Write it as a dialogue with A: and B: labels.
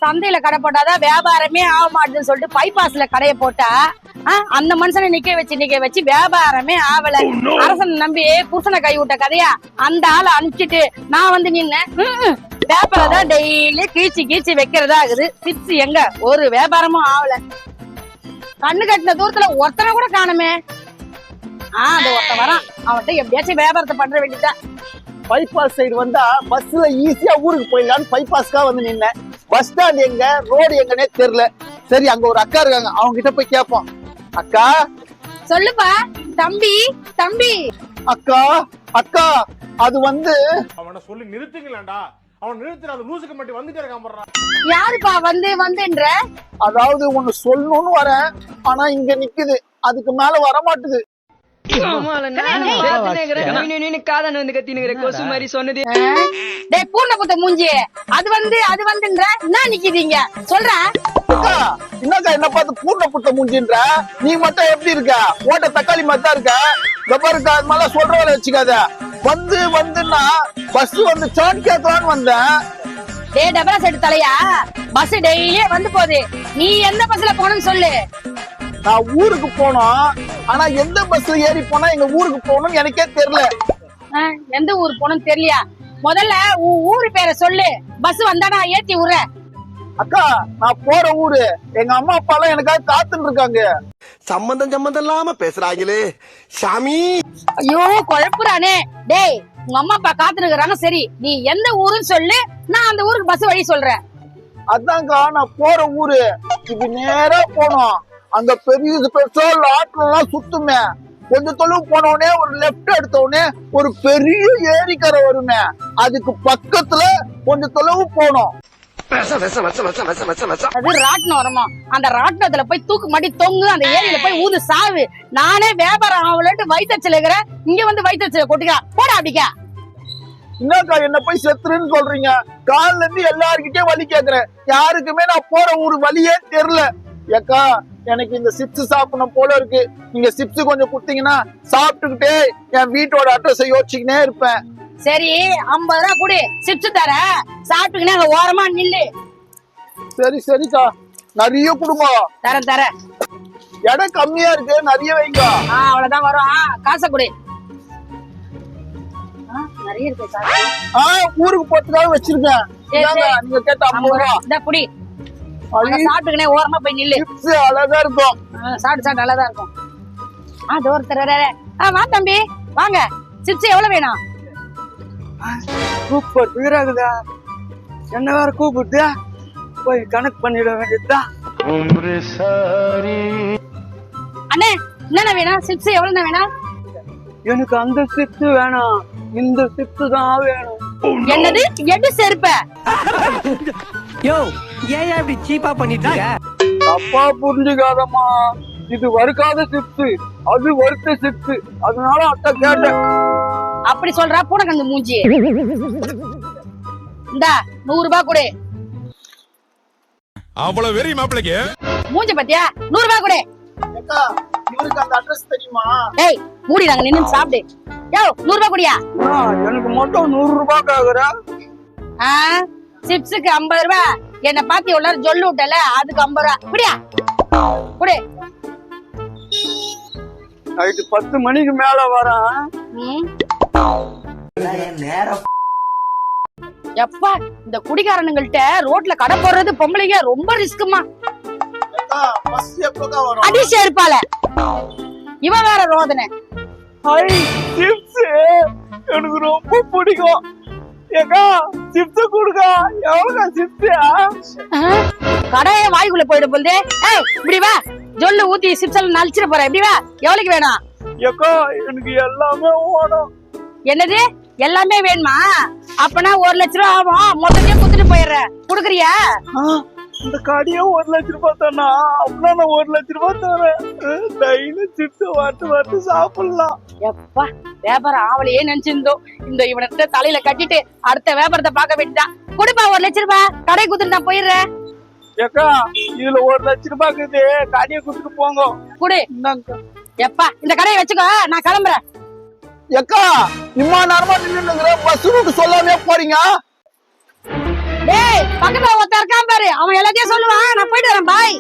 A: சந்தையில கடை போட்டாதான் வியாபாரமே ஆக மாட்டேன்னு சொல்லிட்டு பைபாஸ்ல கடையை போட்டா அந்த மனுஷனை நிக்க வச்சு வியாபாரமே ஆவல. அரசன் நம்பி புருஷனை கை விட்ட கதையா அந்த ஆளை அனுப்பிச்சிட்டு நான் வந்து நின்னேன். பேப்பரை தான் டெய்லி கீச்சு வைக்கிறதா ஆகுது. சிப்ஸ் எங்க ஒரு வியாபாரமும் ஆகல. கண்ணு கட்டின தூரத்துல ஒருத்தனை கூட காணுமே. அந்த ஒருத்தன் வரான், அவன்கிட்ட எப்படியாச்சும் வியாபாரத்தை பண்ற வேண்டியதான்.
B: பைபாஸ் சைடு வந்தா பஸ்ல ஈஸியா ஊருக்கு போயிடலான்னு பைபாஸ்க்கா வந்து நின்னேன். பஸ் ஸ்டாண்ட் எங்க, ரோடு எங்கன்னே தெரியல. சரி, அங்க ஒரு அக்கா இருக்காங்க, அவங்க கிட்ட போய் கேட்போம். அக்கா.
A: சொல்லுப்பா. தம்பி தம்பி.
B: அக்கா அக்கா, அது வந்து
C: அவனை சொல்லி நிறுத்துங்களேன்டா. அவன் நிறுத்துற அந்த லூசுக்கு மட்டும் வந்துட்டே இருக்கான் போடுறான்.
A: யாருப்பா வந்துன்ற?
B: அதாவது ஒண்ணு சொல்லணும்னு வரேன், ஆனா இங்க நிக்குது, அதுக்கு மேல வர மாட்டுது.
A: மூஞ்சி அது வந்துன்ற என்ன நிக்கிறீங்க சொல்ற?
B: என்னக்கா என்ன பார்த்து பூர்ண புத்த மூஞ்சின்ற? நீ மட்டும் எப்படி இருக்க? ஓட்ட தக்காளி மாதிரி தான் இருக்க. கபருக்கா அது மாதிரி சொல்ற வேலை வச்சுக்காத. வந்துன்னா பஸ் வந்து சான் கேட்கலான்னு வந்தேன்.
A: டபரா செட்டு தலையா, பஸ் டெய்லியே வந்து போகுது. நீ எந்த பஸ்ல போகணும்னு சொல்லு.
B: நான் ஊருக்கு போனோம், ஆனா எந்த பஸ்ல ஏறி போனா எங்க ஊருக்கு போகணும்னு எனக்கே தெரியல.
A: எந்த ஊர் போகணும்னு தெரியலையா? முதல்ல உன் ஊரு பேரை சொல்லு, பஸ் வந்தா நான் ஏத்தி விடுறேன்.
B: அக்கா, நான் போற ஊரு எங்க அம்மா அப்பா எல்லாம் எனக்காக காத்துட்டு இருக்காங்க.
D: சம்பந்தம் இல்லாம பேசுறாங்களே சாமி.
A: ஐயோ குழப்புறானே. டேய், உங்க அம்மா அப்பா காத்துட்டு இருக்காங்க. சரி, நீ எந்த ஊருன்னு சொல்லு, நான் அந்த ஊருக்கு பஸ் வழி சொல்றேன்.
B: அதான்க்கா, நான் போற ஊரு இது நேரா போனோம். அங்க பெரிய பெட்ரோல் ஆட்டோ எல்லாம் சுத்துமே. கொஞ்சம் தொலைவு போனோடனே ஒரு லெப்ட் எடுத்த உடனே ஒரு பெரிய ஏரிக்கரை வருமே. அதுக்கு பக்கத்துல கொஞ்சம் தொலைவு போனோம்.
A: அது ராட்டினம் வருமா? அந்த ராட்டினத்துல போய் தூக்கு மாட்டி தொங்கு, அந்த ஏரியில போய் ஊது சாவு. நானே வியாபாரம் ஆகலன்ட்டு வயிற்றுச்சல் இருக்கிறேன், இங்க வந்து வயிற்றுச்சல கொட்டுக்கா போடா அப்படிக்கா.
B: என்னக்கா என்ன போய் செத்துருன்னு சொல்றீங்க? கால்ல இருந்து எல்லாருக்கிட்டே வழி கேக்குறேன், யாருக்குமே நான் போற ஊரு வழியே தெரியல. ஏக்கா, எனக்கு இந்த சிப்ஸ் சாப்பிடணும் போல இருக்கு. நீங்க சிப்ஸ் கொஞ்சம் குடுத்தீங்கன்னா சாப்பிட்டுக்கிட்டே என் வீட்டோட அட்ரஸை யோசிச்சுக்கினே இருப்பேன்.
A: சரி, 50 ரூபா குடி, சிப்ஸ் தர, சாப்பிட்டுக்கினே அங்க ஓரமா நில்லு.
B: சரிக்கா, நிறைய குடுங்க.
A: தரேன்.
B: இடம் கம்மியா இருக்கு, நிறைய வைங்க.
A: அவ்வளவுதான் வரும். காசை குடி. நிறைய இருக்கு.
B: ஊருக்கு போறதுக்காக வச்சிருக்கேன். நீங்க கேட்ட 50 ரூபா
A: இந்த குடி. சாப்பிட்டுக்கினே ஓரமா போய் நில்லு.
B: அழகா இருக்கும்.
A: சாப்பிட்டு நல்லாதான் இருக்கும். ஒருத்தர் வா தம்பி, வாங்க. சிப்ஸ் எவ்வளவு வேணும்?
B: சூப்பர் வீராகுதா. என்ன வேற கூப்பிட்டு போய் கணக்கு பண்ணிட வேண்டியதுதான்.
A: அண்ணே, என்னென்ன வேணும்? சிப்ஸ் எவ்வளவு வேணும்?
B: எனக்கு அந்த சிப்ஸ் வேணாம், இந்த சிப்ஸ் தான் வேணும்.
A: என்னது? எடு செருப்ப.
E: யோ, ஏன் இப்படி சீப்பா பண்ணிட்டு இருக்க?
B: தப்பா புரிஞ்சுக்காதம்மா, இது வறுக்காத சிப்ஸ், அது வறுத்த சிப்ஸ், அதனால அத்தை கேட்டேன்.
A: அப்படி சொல்றா பூனைக்கங்க மூஞ்சி. இந்தா 100 ரூபாய் கொடு.
C: அவ்வளவு வெறி மாப்பிளைக்கு
A: மூஞ்சி பத்தியா? 100 ரூபாய் கொடு.
B: அக்கா, இவருக்கு அந்த அட்ரஸ் தெரியுமா?
A: ஏய், மூடி நாங்க நின்னு சாப்பிடு. யோ, 100 ரூபாய் கொடியா?
B: எனக்கு மட்டும் 100 ரூபாய் கேக்குறா.
A: சிப்ஸுக்கு 50 ரூபாய். என்ன பாத்தி உள்ளார சொல்லு விட்டல, அதுக்கு 50 ரூபாய். குடியா குடு.
B: நைட்டு 10 மணிக்கு மேல வரேன்.
A: எப்பா, இந்த குடிகாரனுங்கள்ட்ட ரோட்ல கடை போடுறது பொம்பளைங்க ரொம்ப ரிஸ்க்குமா. அதிசய இருப்பால இவ வேற ரோதனை.
B: எனக்கு ரொம்ப பிடிக்கும். ஏக்கா, சிப்ஸ் கொடுங்க. எவ்வளவு சிப்ஸ்?
A: கடையே வாய்க்குள்ள போயிட போகுது. ஏய், இப்படி வா. ஜொல்லு ஊத்தி சிப்ஸ் எல்லாம் நலிச்சிட போற. இப்படி வா. எவ்வளவுக்கு வேணும்?
B: ஏக்கா, எனக்கு எல்லாமே வேணும்.
A: என்னது எல்லாமே வேணுமா? அப்பனா 1 லட்ச ரூபா ஆகும். மொத்தத்தையும் குடுத்துட்டு போயிடுறேன். குடுக்குறியா?
B: இந்த கடையே 1 லட்ச ரூபாய் தானா? அப்படின்னா நான் 1 லட்ச ரூபாய் தரேன். டெய்லி சிப்ஸ் வறுத்து சாப்பிடலாம்.
A: எப்பா, வியாபாரம் ஆவலையே நினைச்சிருந்தோம். இந்த இவனை தலையில கட்டிட்டு அடுத்த வியாபாரத்தை பார்க்க வேண்டியதான். கொடுப்பா 1 லட்ச ரூபாய். கடை குடுத்துட்டு நான் போயிடுறேன்.
B: ஏக்கா, இதுல 1 லட்ச ரூபாய் இருக்குது, கடையை குடுத்துட்டு போங்க.
A: குடு. எப்பா, இந்த கடையை வச்சுக்கோ, நான் கிளம்புறேன்.
B: ஏக்கா, இம்மா நேரமா நின்னுங்கற, பஸ் ரூட் சொல்லாமே போறீங்க.
A: டேய், பக்கத்துல ஒருத்தர் இருக்கான் பாரு, அவன் எல்லாத்தையும் சொல்லுவான். நான் போயிட்டு வரேன். பாய்.